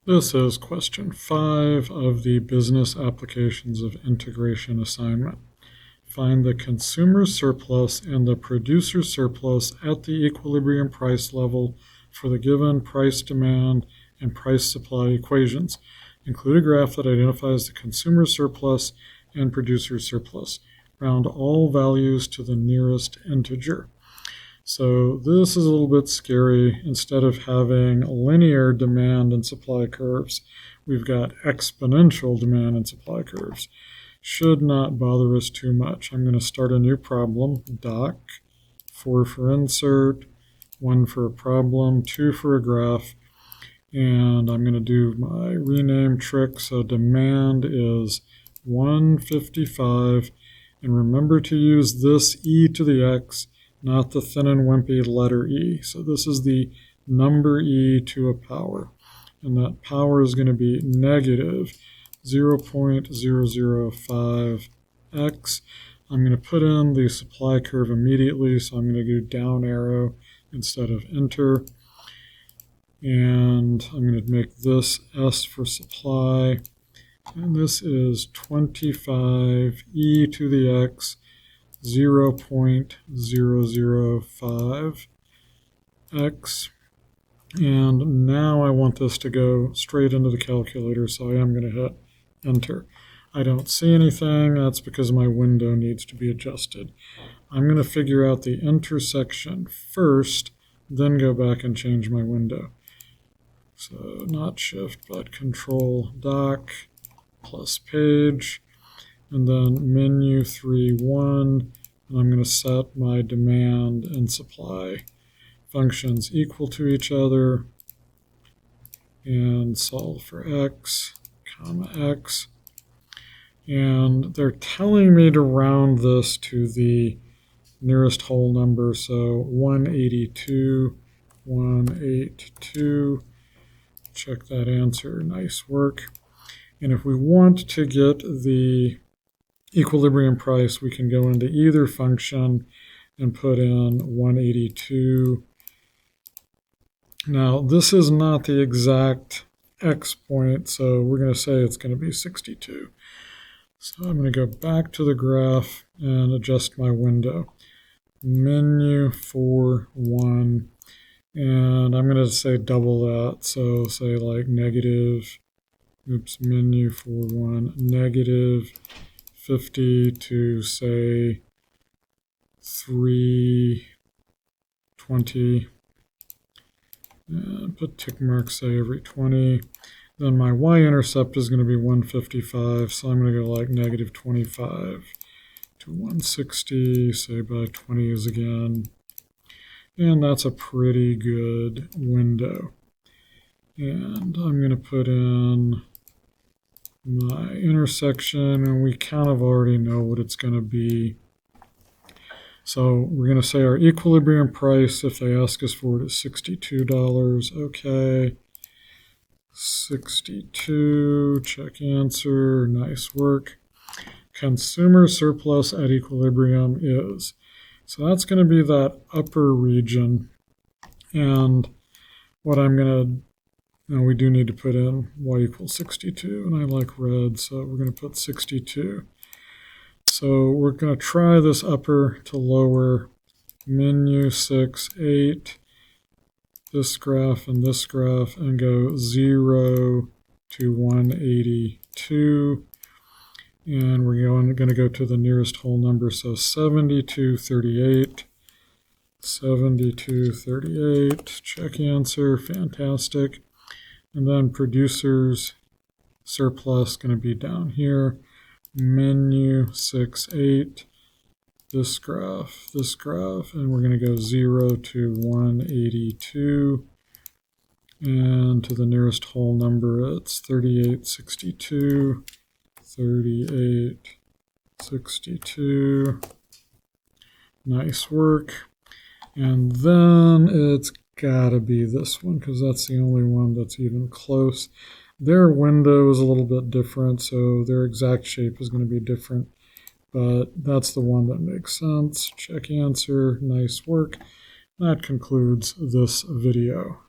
This is question 5 of the Business Applications of Integration assignment. Find the consumer surplus and the producer surplus at the equilibrium price level for the given price demand and price supply equations. Include a graph that identifies the consumer surplus and producer surplus. Round all values to the nearest integer. So this is a little bit scary. Instead of having linear demand and supply curves, we've got exponential demand and supply curves. Should not bother us too much. I'm going to start a new problem, doc, 4 for insert, 1 for a problem, 2 for a graph, and I'm going to do my rename trick. So demand is 155, and remember to use this e to the x, not the thin and wimpy letter E. So this is the number E to a power. And that power is going to be negative 0.005x. I'm going to put in the supply curve immediately, so I'm going to do down arrow instead of enter. And I'm going to make this S for supply. And this is 25e to the x. 0.005x, and now I want this to go straight into the calculator, so I am going to hit enter. I don't see anything. That's because my window needs to be adjusted. I'm going to figure out the intersection first, then go back and change my window. So not shift, but control doc plus page, and then menu 3.1, and I'm going to set my demand and supply functions equal to each other, and solve for x, comma x. And they're telling me to round this to the nearest whole number, so 182, 182. Check that answer, nice work. And if we want to get the equilibrium price, we can go into either function and put in 182. Now, this is not the exact x point, so we're going to say it's going to be 62. So I'm going to go back to the graph and adjust my window. Menu 4.1, and I'm going to say double that, so say like negative, menu 4.1, negative 50 to say 320, and put tick marks say every 20. Then my y-intercept is going to be 155, so I'm going to go like negative 25 to 160, say by 20s again, and that's a pretty good window. And I'm going to put in my intersection, and we kind of already know what it's going to be. So we're going to say our equilibrium price, if they ask us for it, is $62. Okay. 62, check answer, nice work. Consumer surplus at equilibrium is. So that's going to be that upper region. And what I'm going to, now we do need to put in y equals 62, and I like red, so we're going to put 62. So we're going to try this upper to lower, menu 6, 8, this graph, and go 0 to 182. And we're going to go to the nearest whole number, so 7238. 7238, check answer, fantastic. And then producers surplus going to be down here. Menu 6, 8, this graph, and we're going to go 0 to 182. And to the nearest whole number, it's 3862, 3862. Nice work. And then it's got to be this one, because that's the only one that's even close. Their window is a little bit different, so their exact shape is going to be different, but that's the one that makes sense. Check answer, nice work. That concludes this video.